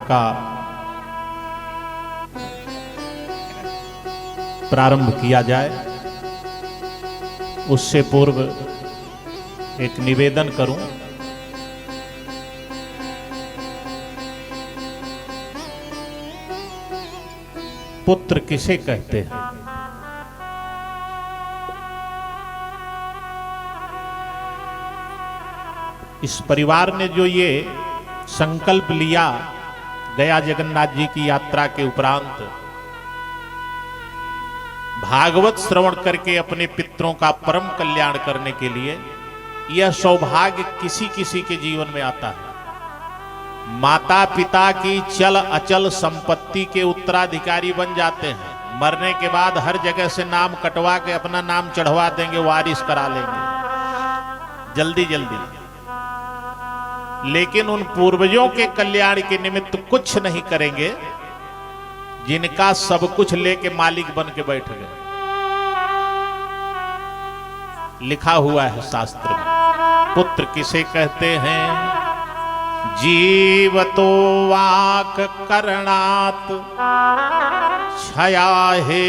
का प्रारंभ किया जाए, उससे पूर्व एक निवेदन करूं। पुत्र किसे कहते हैं? इस परिवार ने जो ये संकल्प लिया गया जगन्नाथ जी की यात्रा के उपरांत, भागवत श्रवण करके अपने पितरों का परम कल्याण करने के लिए, यह सौभाग्य किसी किसी के जीवन में आता है। माता पिता की चल अचल संपत्ति के उत्तराधिकारी बन जाते हैं। मरने के बाद हर जगह से नाम कटवा के अपना नाम चढ़वा देंगे, वारिस करा लेंगे जल्दी जल्दी, लेकिन उन पूर्वजों के कल्याण के निमित्त कुछ नहीं करेंगे जिनका सब कुछ लेके मालिक बन के बैठ गए। लिखा हुआ है शास्त्र में, पुत्र किसे कहते हैं? जीवतो वाक करणात छया हे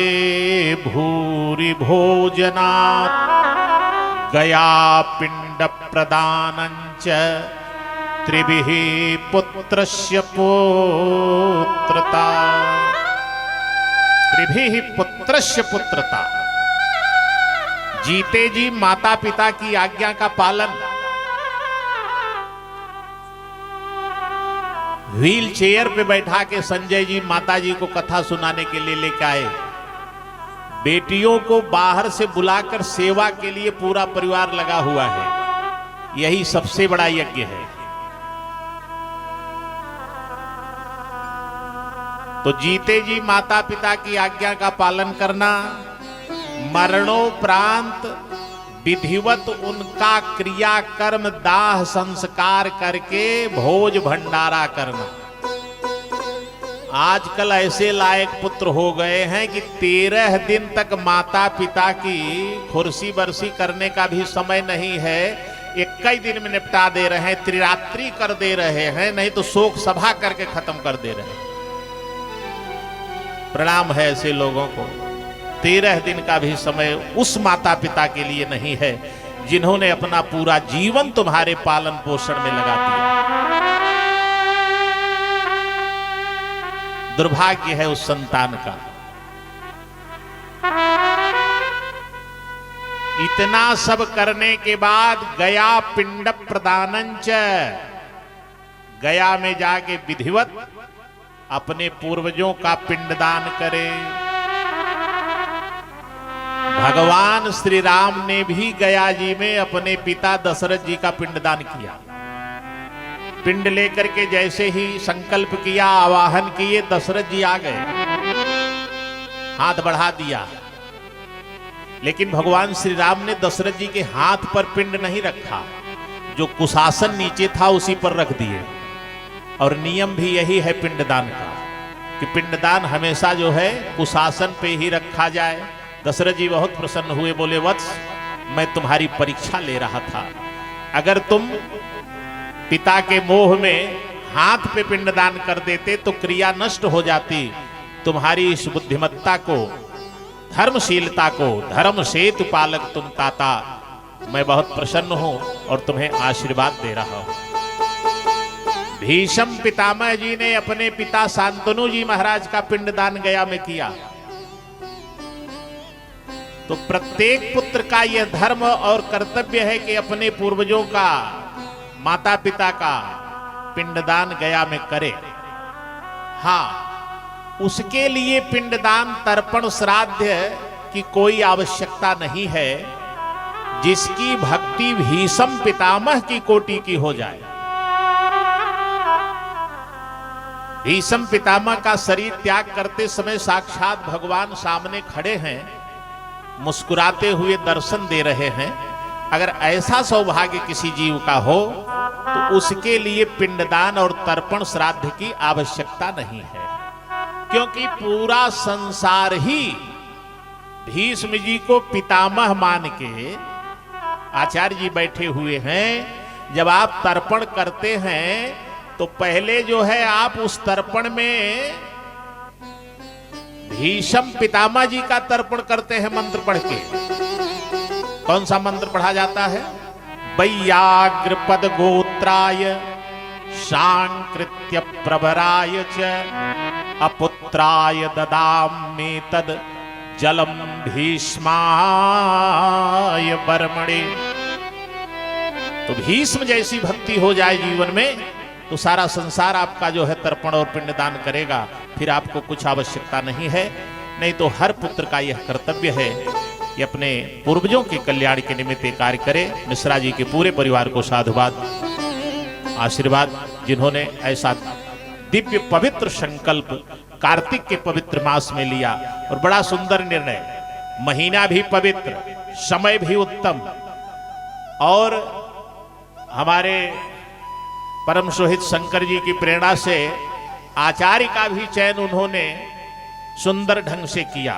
भूरि भोजनात् गया पिंड प्रदानंच त्रिभिः पुत्रस्य पुत्रता। त्रिभिः पुत्रस्य पुत्रता। जीते जी माता पिता की आज्ञा का पालन। व्हील चेयर पे बैठा के संजय जी माता जी को कथा सुनाने के लिए लेकर आए। बेटियों को बाहर से बुलाकर सेवा के लिए पूरा परिवार लगा हुआ है। यही सबसे बड़ा यज्ञ है। तो जीते जी माता पिता की आज्ञा का पालन करना, मरणोपरांत विधिवत उनका क्रिया कर्म दाह संस्कार करके भोज भंडारा करना। आजकल ऐसे लायक पुत्र हो गए हैं कि 13 दिन तक माता पिता की खुर्सी बरसी करने का भी समय नहीं है। 21 दिन में निपटा दे रहे हैं, त्रिरात्रि कर दे रहे हैं, नहीं तो शोक सभा करके खत्म कर दे रहे हैं। प्रणाम है ऐसे लोगों को। 13 दिन का भी समय उस माता पिता के लिए नहीं है जिन्होंने अपना पूरा जीवन तुम्हारे पालन पोषण में लगा दिया। दुर्भाग्य है उस संतान का। इतना सब करने के बाद गया पिंड प्रदानंच, गया में जाके विधिवत अपने पूर्वजों का पिंडदान करे। भगवान श्री राम ने भी गया जी में अपने पिता दशरथ जी का पिंडदान किया। पिंड लेकर के जैसे ही संकल्प किया, आवाहन किए, दशरथ जी आ गए, हाथ बढ़ा दिया। लेकिन भगवान श्री राम ने दशरथ जी के हाथ पर पिंड नहीं रखा, जो कुशासन नीचे था उसी पर रख दिए। और नियम भी यही है पिंडदान का, कि पिंडदान हमेशा जो है कुशासन पे ही रखा जाए। दशरथ जी बहुत प्रसन्न हुए, बोले वत्स मैं तुम्हारी परीक्षा ले रहा था। अगर तुम पिता के मोह में हाथ पे पिंडदान कर देते तो क्रिया नष्ट हो जाती। तुम्हारी इस बुद्धिमत्ता को, धर्मशीलता को, धर्म सेतु पालक तुम ताता, मैं बहुत प्रसन्न हूं और तुम्हें आशीर्वाद दे रहा हूं। भीष्म पितामह जी ने अपने पिता शांतनु जी महाराज का पिंडदान गया में किया। तो प्रत्येक पुत्र का यह धर्म और कर्तव्य है कि अपने पूर्वजों का, माता पिता का पिंडदान गया में करे। हां, उसके लिए पिंडदान तर्पण श्राद्ध की कोई आवश्यकता नहीं है जिसकी भक्ति भीष्म पितामह की कोटि की हो जाए। भीष्म पितामह का शरीर त्याग करते समय साक्षात भगवान सामने खड़े हैं, मुस्कुराते हुए दर्शन दे रहे हैं। अगर ऐसा सौभाग्य किसी जीव का हो तो उसके लिए पिंडदान और तर्पण श्राद्ध की आवश्यकता नहीं है, क्योंकि पूरा संसार ही भीष्म जी को पितामह मान के, आचार्य जी बैठे हुए हैं, जब आप तर्पण करते हैं तो पहले जो है आप उस तर्पण में भीष्म पितामह जी का तर्पण करते हैं मंत्र पढ़ के। कौन सा मंत्र पढ़ा जाता है? वैयाग्र पद गोत्राय सांकृत्य प्रभराय च अपुत्राय ददामि तद जलम भीष्माय बर्मणे। तो भीष्म जैसी भक्ति हो जाए जीवन में तो सारा संसार आपका जो है तर्पण और पिंडदान करेगा, फिर आपको कुछ आवश्यकता नहीं है। नहीं तो हर पुत्र का यह कर्तव्य है कि अपने पूर्वजों के कल्याण के निमित्त कार्य करे। मिश्रा जी के पूरे परिवार को साधुवाद आशीर्वाद, जिन्होंने ऐसा दिव्य पवित्र संकल्प कार्तिक के पवित्र मास में लिया। और बड़ा सुंदर निर्णय, महीना भी पवित्र, समय भी उत्तम, और हमारे परम शोहित शंकर जी की प्रेरणा से आचार्य का भी चयन उन्होंने सुंदर ढंग से किया।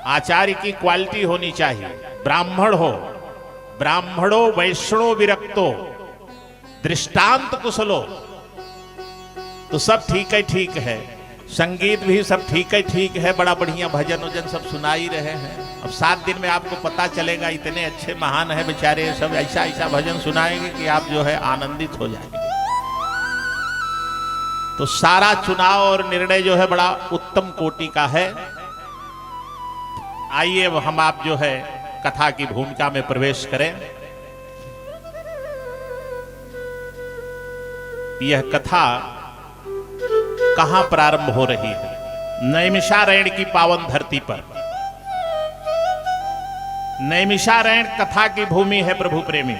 आचार्य की क्वालिटी होनी चाहिए, ब्राह्मण हो, ब्राह्मणो वैष्णो विरक्तो दृष्टांत कुशलो, तो सब ठीक है, ठीक है। संगीत भी सब ठीक है, ठीक है। बड़ा बढ़िया भजन वजन सब सुना ही रहे हैं। अब 7 दिन में आपको पता चलेगा, इतने अच्छे महान है बेचारे, सब ऐसा ऐसा भजन सुनाएंगे कि आप जो है आनंदित हो जाएंगे। तो सारा चुनाव और निर्णय जो है बड़ा उत्तम कोटि का है। आइए अब हम आप जो है कथा की भूमिका में प्रवेश करें। यह कथा कहां प्रारंभ हो रही है? नैमिषारण्य की पावन धरती पर। नैमिषारण्य कथा की भूमि है प्रभु प्रेमी।